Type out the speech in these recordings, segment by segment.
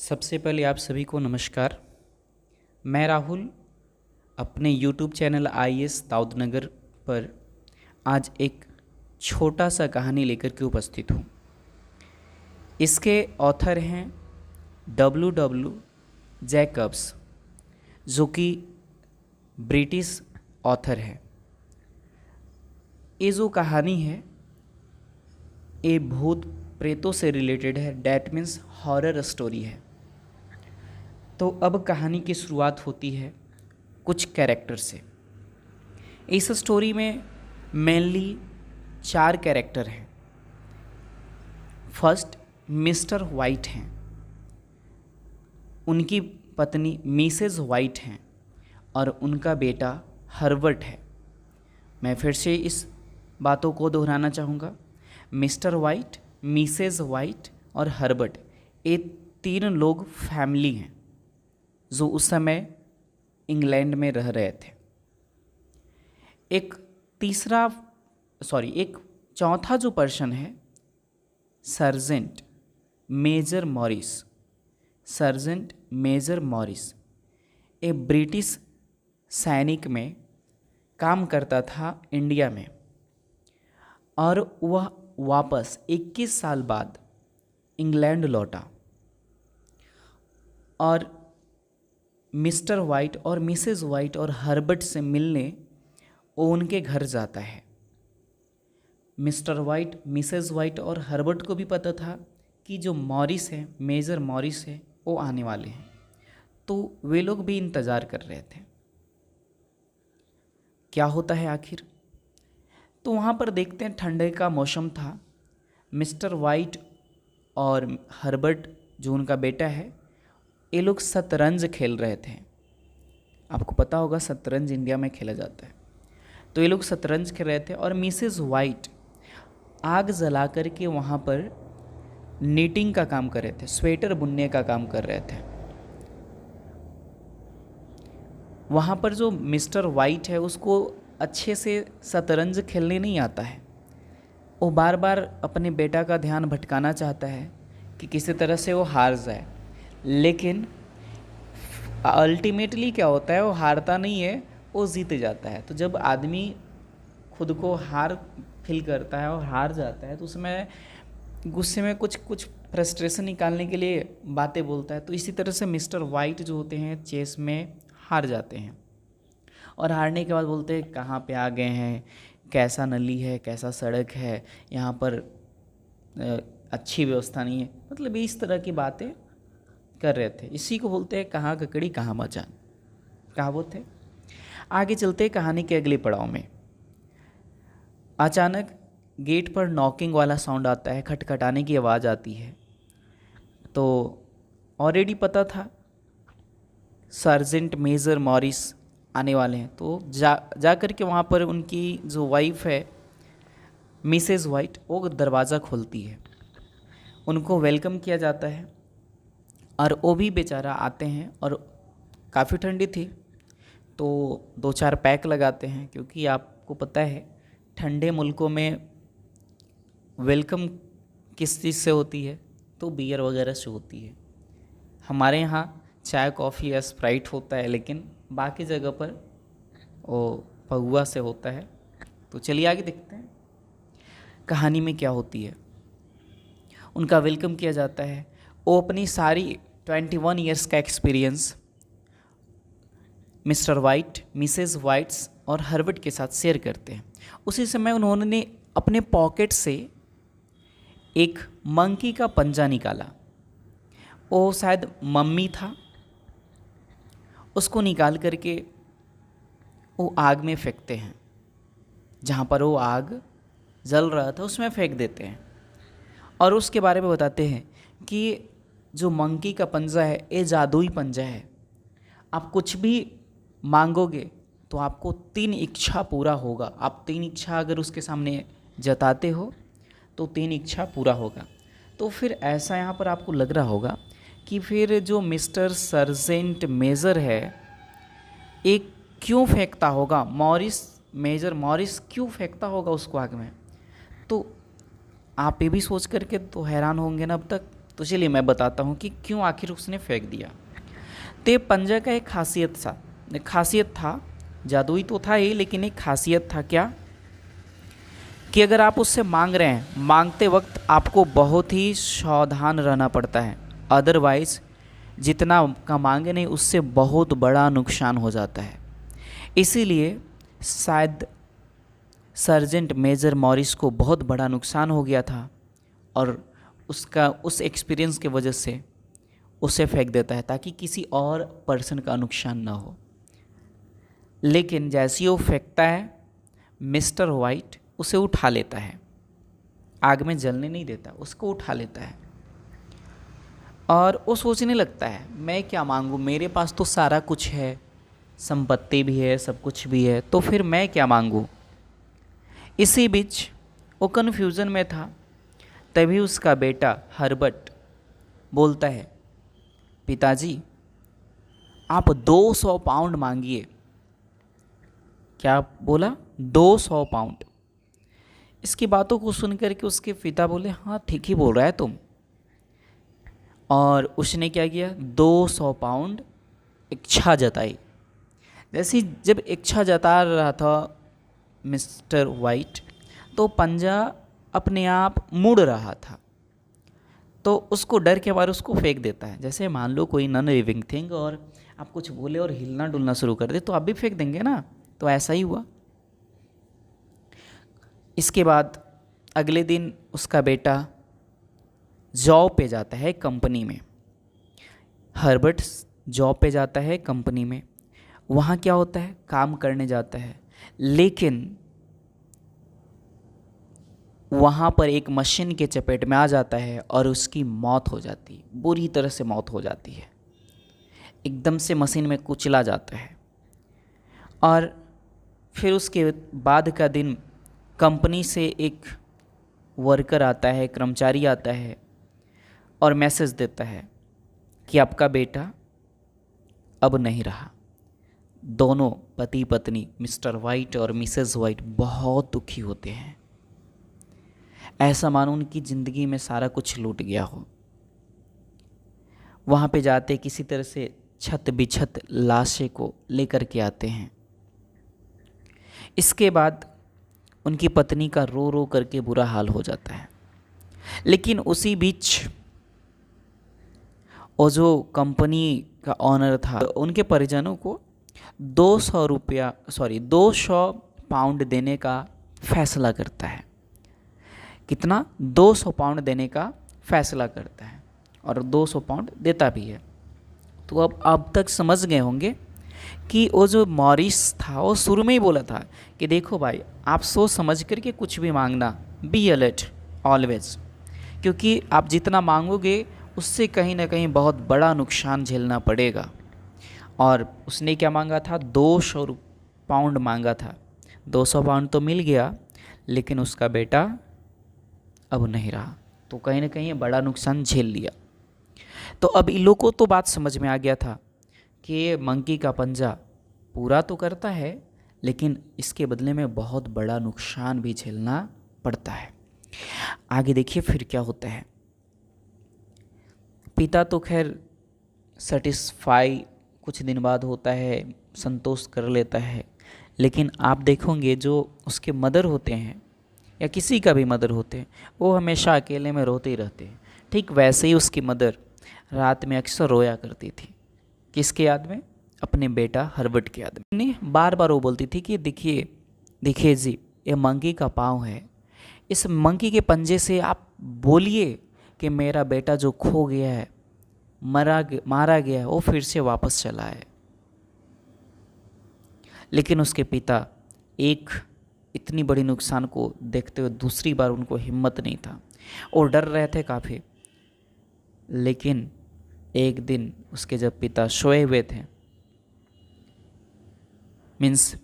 सबसे पहले आप सभी को नमस्कार। मैं राहुल अपने YouTube चैनल IAS दाऊदनगर पर आज एक छोटा सा कहानी लेकर के उपस्थित हूँ। इसके ऑथर हैं W. जैकब्स, जो कि ब्रिटिश ऑथर है। ये जो कहानी है ये भूत प्रेतों से रिलेटेड है, डैट मीन्स हॉरर स्टोरी है। तो अब कहानी की शुरुआत होती है कुछ कैरेक्टर से। इस स्टोरी में मेनली 4 कैरेक्टर हैं। फर्स्ट मिस्टर वाइट हैं, उनकी पत्नी मिसेस वाइट हैं और उनका बेटा हर्बर्ट है। मैं फिर से इस बातों को दोहराना चाहूँगा। मिस्टर वाइट, मिसेस वाइट और हर्बर्ट, ये 3 लोग फैमिली हैं जो उस समय इंग्लैंड में रह रहे थे। एक चौथा जो पर्सन है सर्जेंट मेजर मॉरिस, एक ब्रिटिश सैनिक में काम करता था इंडिया में, और वह वापस 21 साल बाद इंग्लैंड लौटा और मिस्टर वाइट और मिसेस वाइट और हर्बर्ट से मिलने वो उनके घर जाता है। मिस्टर वाइट, मिसेस वाइट और हर्बर्ट को भी पता था कि जो मॉरिस है, मेजर मॉरिस है, वो आने वाले हैं, तो वे लोग भी इंतज़ार कर रहे थे क्या होता है आखिर। तो वहाँ पर देखते हैं ठंडे का मौसम था। मिस्टर वाइट और हर्बर्ट जो उनका बेटा है, ये लोग शतरंज खेल रहे थे। आपको पता होगा शतरंज इंडिया में खेला जाता है। तो ये लोग शतरंज खेल रहे थे और मिसेस वाइट आग जला कर के वहाँ पर नीटिंग का काम कर रहे थे, स्वेटर बुनने का काम कर रहे थे। वहाँ पर जो मिस्टर वाइट है उसको अच्छे से शतरंज खेलने नहीं आता है। वो बार बार अपने बेटा का ध्यान भटकाना चाहता है कि किसी तरह से वो हार जाए, लेकिन अल्टीमेटली क्या होता है, वो हारता नहीं है, वो जीत जाता है। तो जब आदमी खुद को हार फील करता है और हार जाता है तो उसमें गुस्से में कुछ फ्रस्ट्रेशन निकालने के लिए बातें बोलता है। तो इसी तरह से मिस्टर वाइट जो होते हैं चेस में हार जाते हैं और हारने के बाद बोलते हैं कहाँ पे आ गए हैं, कैसा नली है, कैसा सड़क है, यहाँ पर अच्छी व्यवस्था नहीं है। मतलब इस तरह की बातें कर रहे थे। इसी को बोलते हैं कहाँ ककड़ी कहाँ मचान, कहावत है। आगे चलते हैं कहानी के अगले पड़ाव में। अचानक गेट पर नॉकिंग वाला साउंड आता है, खटखटाने की आवाज़ आती है। तो ऑलरेडी पता था सर्जेंट मेजर मॉरिस आने वाले हैं। तो जा कर के वहाँ पर उनकी जो वाइफ है मिसेस वाइट, वो दरवाज़ा खोलती है, उनको वेलकम किया जाता है और वो भी बेचारा आते हैं। और काफ़ी ठंडी थी तो 2-4 पैक लगाते हैं, क्योंकि आपको पता है ठंडे मुल्कों में वेलकम किस चीज़ से होती है, तो बियर वगैरह से होती है। हमारे यहाँ चाय कॉफ़ी या स्प्राइट होता है, लेकिन बाकी जगह पर वो पहुआ से होता है। तो चलिए आगे देखते हैं कहानी में क्या होती है। उनका वेलकम किया जाता है। वो अपनी सारी 21 ईयर्स का experience Mister White, Mrs Whites और हर्बर्ट के साथ शेयर करते हैं। उसी समय उन्होंने अपने पॉकेट से एक मंकी का पंजा निकाला। वो शायद मम्मी था। उसको निकाल करके वो आग में फेंकते हैं। जहाँ पर वो आग जल रहा था उसमें फेंक देते हैं और उसके बारे में बताते हैं कि जो मंकी का पंजा है ये जादुई पंजा है। आप कुछ भी मांगोगे तो आपको 3 इच्छा पूरा होगा। आप 3 इच्छा अगर उसके सामने जताते हो तो 3 इच्छा पूरा होगा। तो फिर ऐसा यहाँ पर आपको लग रहा होगा कि फिर जो मिस्टर सर्जेंट मेजर है एक क्यों फेंकता होगा, मेजर मॉरिस क्यों फेंकता होगा उसको आग में। तो आप ये भी सोच करके तो हैरान होंगे ना अब तक तो चलिए मैं बताता हूँ कि क्यों आखिर उसने फेंक दिया। तो ये पंजा का एक खासियत था, जादुई तो था ही, लेकिन एक खासियत था क्या, कि अगर आप उससे मांग रहे हैं, मांगते वक्त आपको बहुत ही सावधान रहना पड़ता है, अदरवाइज़ जितना का मांगे नहीं उससे बहुत बड़ा नुकसान हो जाता है। इसीलिए शायद सर्जेंट मेजर मॉरिस को बहुत बड़ा नुकसान हो गया था और उसका उस एक्सपीरियंस के वजह से उसे फेंक देता है ताकि किसी और पर्सन का नुकसान ना हो। लेकिन जैसे ही वो फेंकता है, मिस्टर वाइट उसे उठा लेता है, आग में जलने नहीं देता, उसको उठा लेता है और वो सोचने लगता है मैं क्या मांगूँ, मेरे पास तो सारा कुछ है, संपत्ति भी है, सब कुछ भी है, तो फिर मैं क्या मांगूँ। इसी बीच वो कन्फ्यूज़न में था, तभी उसका बेटा हर्बर्ट बोलता है पिताजी आप 200 पाउंड मांगिए। क्या बोला? 200 पाउंड। इसकी बातों को सुनकर के उसके पिता बोले हाँ ठीक ही बोल रहा है तुम। और उसने क्या किया, 200 पाउंड इच्छा जताई। जैसे ही जब इच्छा जता रहा था मिस्टर वाइट, तो पंजा अपने आप मुड़ रहा था, तो उसको डर के मारे उसको फेंक देता है। जैसे मान लो कोई नॉन लिविंग थिंग और आप कुछ बोले और हिलना डुलना शुरू कर दे तो आप भी फेंक देंगे ना, तो ऐसा ही हुआ। इसके बाद अगले दिन उसका बेटा जॉब पे जाता है कंपनी में। हर्बर्ट जॉब पे जाता है कंपनी में। वहाँ क्या होता है, काम करने जाता है, लेकिन वहाँ पर एक मशीन के चपेट में आ जाता है और उसकी मौत हो जाती है, बुरी तरह से मौत हो जाती है, एकदम से मशीन में कुचला जाता है। और फिर उसके बाद का दिन कंपनी से एक वर्कर आता है, कर्मचारी आता है और मैसेज देता है कि आपका बेटा अब नहीं रहा। दोनों पति पत्नी मिस्टर वाइट और मिसेस वाइट बहुत दुखी होते हैं, ऐसा मानो उनकी ज़िंदगी में सारा कुछ लूट गया हो। वहाँ पे जाते किसी तरह से छत बिछत लाशें को लेकर के आते हैं। इसके बाद उनकी पत्नी का रो रो करके बुरा हाल हो जाता है। लेकिन उसी बीच वो जो कंपनी का ऑनर था, उनके परिजनों को 200 पाउंड देने का फैसला करता है। कितना? 200 पाउंड देने का फैसला करता है और 200 पाउंड देता भी है। तो अब तक समझ गए होंगे कि वो जो मॉरिस था वो शुरू में ही बोला था कि देखो भाई, आप सोच समझ करके कुछ भी मांगना, बी अलर्ट ऑलवेज, क्योंकि आप जितना मांगोगे उससे कहीं ना कहीं बहुत बड़ा नुकसान झेलना पड़ेगा। और उसने क्या मांगा था? 200 पाउंड मांगा था। 200 पाउंड तो मिल गया, लेकिन उसका बेटा अब नहीं रहा, तो कहीं ना कहीं बड़ा नुकसान झेल लिया। तो अब इन लोगों को तो बात समझ में आ गया था कि ये मंकी का पंजा पूरा तो करता है, लेकिन इसके बदले में बहुत बड़ा नुकसान भी झेलना पड़ता है। आगे देखिए फिर क्या होता है। पिता तो खैर सेटिस्फाई कुछ दिन बाद होता है, संतोष कर लेता है, लेकिन आप देखोगे जो उसके मदर होते हैं या किसी का भी मदर होते हैं, वो हमेशा अकेले में रोते ही रहते हैं। ठीक वैसे ही उसकी मदर रात में अक्सर रोया करती थी। किसके याद में? अपने बेटा हर्बर्ट के याद में। बार बार वो बोलती थी कि देखिए देखिए जी, ये मंकी का पाँव है, इस मंकी के पंजे से आप बोलिए कि मेरा बेटा जो खो गया है, मारा गया है, वो फिर से वापस चला है। लेकिन उसके पिता एक इतनी बड़ी नुकसान को देखते हुए दूसरी बार उनको हिम्मत नहीं था, और डर रहे थे काफ़ी। लेकिन एक दिन उसके जब पिता सोए हुए थे, मीन्स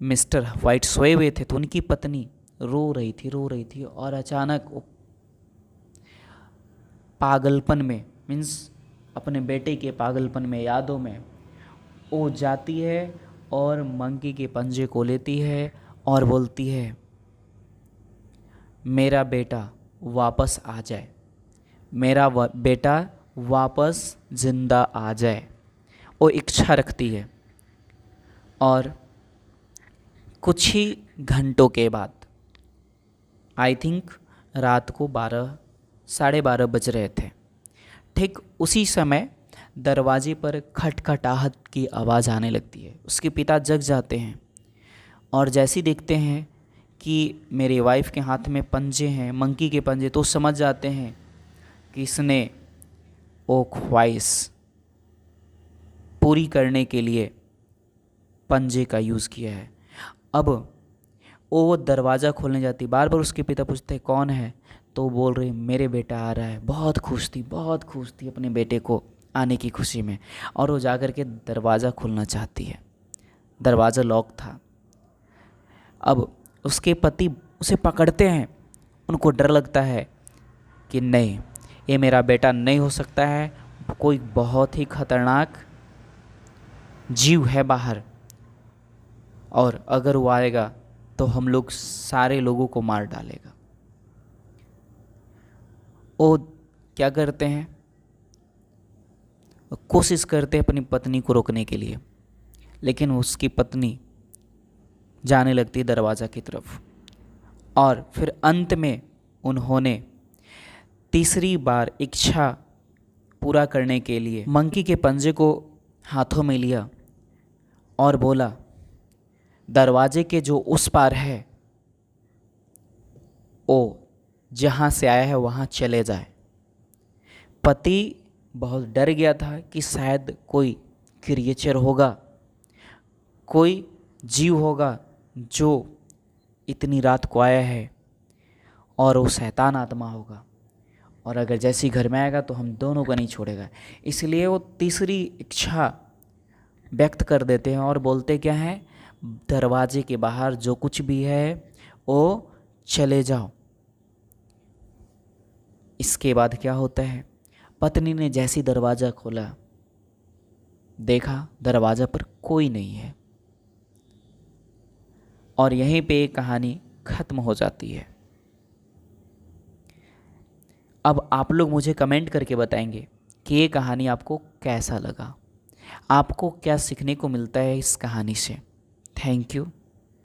मिस्टर वाइट सोए हुए थे, तो उनकी पत्नी रो रही थी और अचानक वो पागलपन में, मीन्स अपने बेटे के पागलपन में, यादों में वो जाती है और मंकी के पंजे को लेती है और बोलती है मेरा बेटा वापस आ जाए, मेरा बेटा वापस जिंदा आ जाए, वो इच्छा रखती है। और कुछ ही घंटों के बाद, आई थिंक रात को 12-12:30 बज रहे थे, ठीक उसी समय दरवाजे पर खटखटाहट की आवाज़ आने लगती है। उसके पिता जग जाते हैं और जैसे ही देखते हैं कि मेरी वाइफ के हाथ में पंजे हैं, मंकी के पंजे, तो समझ जाते हैं कि इसने वो ख्वाहिश पूरी करने के लिए पंजे का यूज़ किया है। अब वो दरवाज़ा खोलने जाती, बार बार उसके पिता पूछते कौन है, तो वो बोल रही मेरे बेटा आ रहा है। बहुत खुश थी अपने बेटे को आने की खुशी में, और वो जाकर के दरवाज़ा खोलना चाहती है। दरवाज़ा लॉक था। अब उसके पति उसे पकड़ते हैं। उनको डर लगता है कि नहीं, ये मेरा बेटा नहीं हो सकता है, कोई बहुत ही खतरनाक जीव है बाहर, और अगर वो आएगा तो हम लोग सारे लोगों को मार डालेगा। वो क्या करते हैं, कोशिश करते हैं अपनी पत्नी को रोकने के लिए, लेकिन उसकी पत्नी जाने लगती है दरवाज़ा की तरफ। और फिर अंत में उन्होंने तीसरी बार इच्छा पूरा करने के लिए मंकी के पंजे को हाथों में लिया और बोला, दरवाजे के जो उस पार है वो जहाँ से आया है वहाँ चले जाए। पति बहुत डर गया था कि शायद कोई क्रिएचर होगा, कोई जीव होगा जो इतनी रात को आया है, और वो शैतान आत्मा होगा, और अगर जैसी घर में आएगा तो हम दोनों को नहीं छोड़ेगा। इसलिए वो तीसरी इच्छा व्यक्त कर देते हैं और बोलते क्या हैं, दरवाजे के बाहर जो कुछ भी है वो चले जाओ। इसके बाद क्या होता है, पत्नी ने जैसी दरवाज़ा खोला, देखा दरवाज़ा पर कोई नहीं है, और यहीं पे ये कहानी ख़त्म हो जाती है। अब आप लोग मुझे कमेंट करके बताएंगे कि ये कहानी आपको कैसा लगा, आपको क्या सीखने को मिलता है इस कहानी से। Thank you.